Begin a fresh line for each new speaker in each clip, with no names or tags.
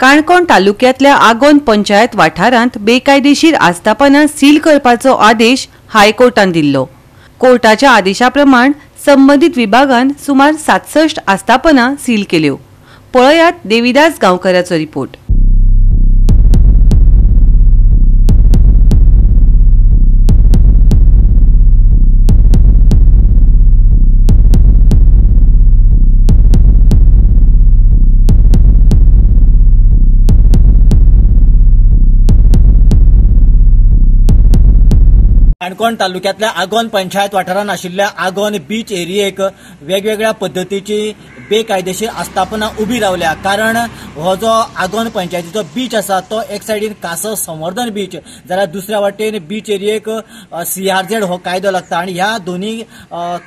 काणकोण तालुक्यातल्या आगोंद पंचायत वाठारांत बेकायदेशीर आस्थापनां सील करपाचो आदेश हायकोर्टान दिल्लो। कोर्टाच्या आदेशा प्रमाण संबंधित विभागान सुमार 67 आस्थापनां सील केल्यो। पळयात देविदास गांवकाराचो रिपोर्ट।
काणकोण तालुक्यातल्या आगोंद पंचायत वाठारांत आशिल्ल्या आगोंद बीच एरियेक वेगवेगळ्या पद्धतीची बेकायदेशीर आस्थापनां उबी रावल्या। कारण हो जो आगोंद पंचायतीचो बीच आसा तो एक सायडीन कासव संवर्धन बीच जाल्यार दुसऱ्या वाटेन बीच एरियेक CRZ हो कायदो लागता आनी ह्या दोन्ही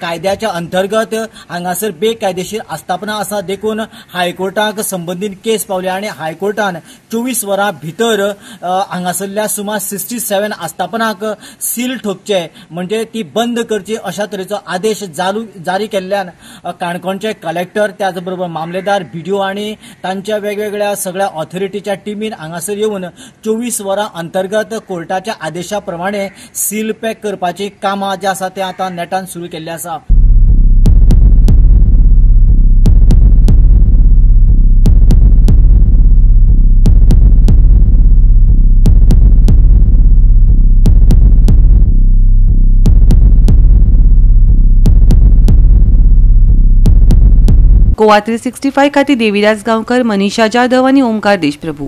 कायद्याच्या अंतर्गत हांगासर बेकायदेशीर आस्थापनां आसा देखून हायकोर्टाक संबंधीत केस पावल्या आनी हायकोर्टान 24 वरां भितर हांगासरल्या सुमार 67 आस्थापनांक सील ठोकचे म्हणजे ती बंद करची अशा तरेचो आदेश जारी केल्ल्यान काणकोणचे कलेक्टर त्याचबरोबर मामलेदार BDO आणि तांच्या वेगवेगळ्या सगळ्या ऑथॉरिटीच्या टीमीन हांगासर येवन 24 वरां अंतर्गत कोर्टाच्या आदेशा प्रमाणे सील पॅक करपाची कामां जे आसा ते आतां नेटान सुरू केल्ली आसा।
गोवा 365 खातीर देविदास गांवकर, मनीषा जाधव आणि ओमकार देशप्रभू।